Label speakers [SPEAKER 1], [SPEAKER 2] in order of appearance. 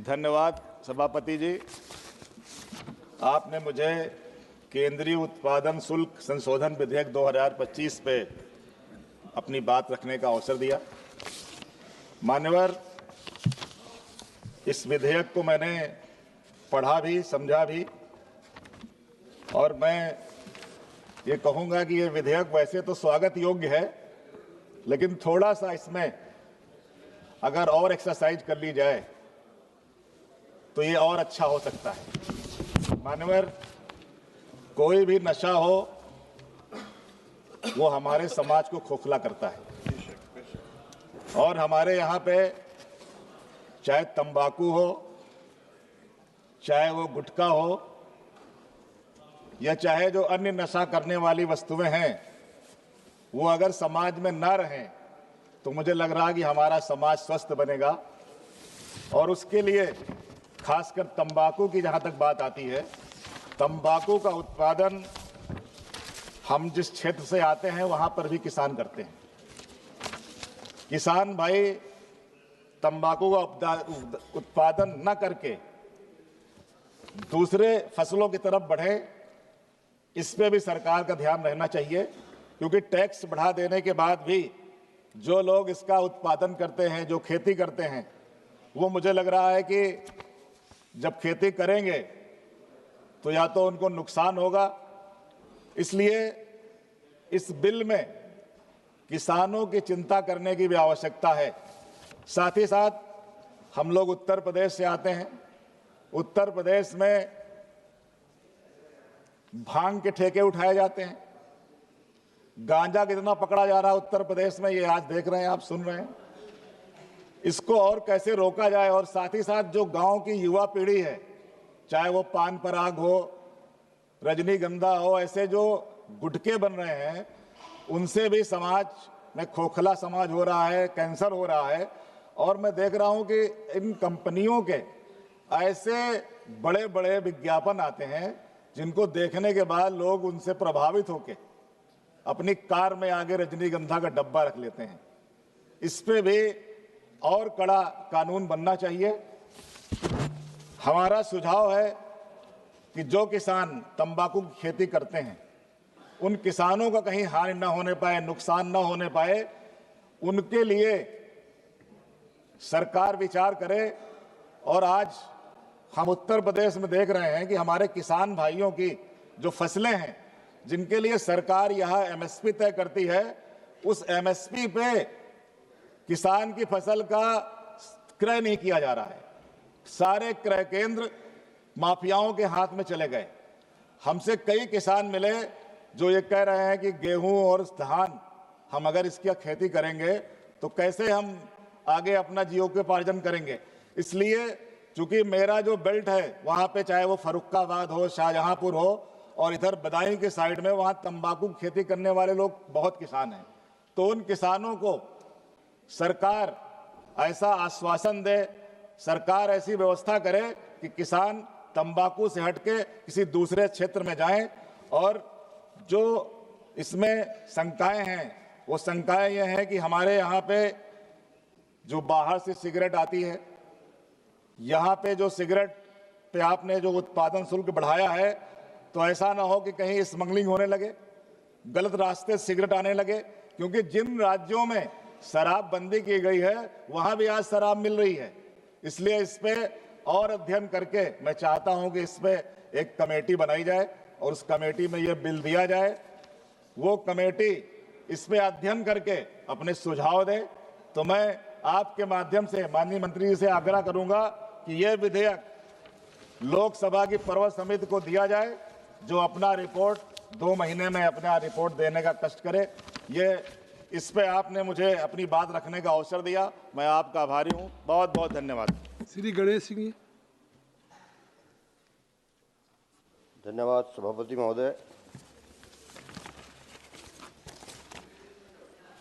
[SPEAKER 1] धन्यवाद सभापति जी। आपने मुझे केंद्रीय उत्पादन शुल्क संशोधन विधेयक 2025 पे अपनी बात रखने का अवसर दिया। मान्यवर, इस विधेयक को मैंने पढ़ा भी, समझा भी, और मैं ये कहूँगा कि ये विधेयक वैसे तो स्वागत योग्य है, लेकिन थोड़ा सा इसमें अगर और एक्सरसाइज कर ली जाए तो ये और अच्छा हो सकता है। मान्यवर, कोई भी नशा हो वो हमारे समाज को खोखला करता है, और हमारे यहाँ पे चाहे तंबाकू हो, चाहे वो गुटखा हो, या चाहे जो अन्य नशा करने वाली वस्तुएं हैं, वो अगर समाज में ना रहें तो मुझे लग रहा है कि हमारा समाज स्वस्थ बनेगा। और उसके लिए खासकर तंबाकू की जहाँ तक बात आती है, तंबाकू का उत्पादन हम जिस क्षेत्र से आते हैं वहाँ पर भी किसान करते हैं। किसान भाई तंबाकू का उत्पादन न करके दूसरे फसलों की तरफ बढ़े, इस पे भी सरकार का ध्यान रहना चाहिए, क्योंकि टैक्स बढ़ा देने के बाद भी जो लोग इसका उत्पादन करते हैं, जो खेती करते हैं, वो मुझे लग रहा है कि जब खेती करेंगे तो या तो उनको नुकसान होगा। इसलिए इस बिल में किसानों की चिंता करने की भी आवश्यकता है। साथ ही साथ हम लोग उत्तर प्रदेश से आते हैं। उत्तर प्रदेश में भांग के ठेके उठाए जाते हैं। गांजा कितना पकड़ा जा रहा है उत्तर प्रदेश में, ये आज देख रहे हैं, आप सुन रहे हैं। इसको और कैसे रोका जाए, और साथ ही साथ जो गांव की युवा पीढ़ी है, चाहे वो पान पराग हो, रजनीगंधा हो, ऐसे जो गुटके बन रहे हैं, उनसे भी समाज में खोखला समाज हो रहा है, कैंसर हो रहा है। और मैं देख रहा हूं कि इन कंपनियों के ऐसे बड़े बड़े विज्ञापन आते हैं जिनको देखने के बाद लोग उनसे प्रभावित होकर अपनी कार में आगे रजनीगंधा का डब्बा रख लेते हैं। इस पे भी और कड़ा कानून बनना चाहिए। हमारा सुझाव है कि जो किसान तंबाकू की खेती करते हैं, उन किसानों का कहीं हानि न होने पाए, नुकसान न होने पाए, उनके लिए सरकार विचार करे। और आज हम उत्तर प्रदेश में देख रहे हैं कि हमारे किसान भाइयों की जो फसलें हैं, जिनके लिए सरकार यहाँ एमएसपी तय करती है, उस एमएसपी पे किसान की फसल का क्रय नहीं किया जा रहा है। सारे क्रय केंद्र माफियाओं के हाथ में चले गए। हमसे कई किसान मिले जो ये कह रहे हैं कि गेहूं और धान हम अगर इसकी खेती करेंगे तो कैसे हम आगे अपना जीविकोपार्जन करेंगे। इसलिए चूंकि मेरा जो बेल्ट है वहां पे, चाहे वो फर्रुखाबाद हो, शाहजहांपुर हो, और इधर बदायूं के साइड में, वहां तंबाकू की खेती करने वाले लोग बहुत किसान हैं। तो उन किसानों को सरकार ऐसा आश्वासन दे, सरकार ऐसी व्यवस्था करे कि किसान तंबाकू से हटके किसी दूसरे क्षेत्र में जाएं। और जो इसमें शंकाएं हैं, वो शंकाएं ये हैं कि हमारे यहाँ पे जो बाहर से सिगरेट आती है, यहाँ पे जो सिगरेट पे आपने जो उत्पादन शुल्क बढ़ाया है, तो ऐसा ना हो कि कहीं स्मगलिंग होने लगे, गलत रास्ते से सिगरेट आने लगे। क्योंकि जिन राज्यों में शराब बंदी की गई है वहां भी आज शराब मिल रही है। इसलिए इस पे और अध्ययन करके मैं चाहता हूं कि इस पे एक कमेटी बनाई जाए और उस कमेटी में ये बिल दिया जाए। वो कमेटी इस पे अध्ययन करके अपने सुझाव दे। तो मैं आपके माध्यम से माननीय मंत्री जी से आग्रह करूंगा कि ये विधेयक लोकसभा की पर्व समिति को दिया जाए, जो अपना रिपोर्ट 2 महीने में अपना रिपोर्ट देने का कष्ट करे। इस पे आपने मुझे अपनी बात रखने का अवसर दिया, मैं आपका आभारी हूँ। बहुत बहुत धन्यवाद।
[SPEAKER 2] श्री गणेश सिंह।
[SPEAKER 3] धन्यवाद सभापति महोदय।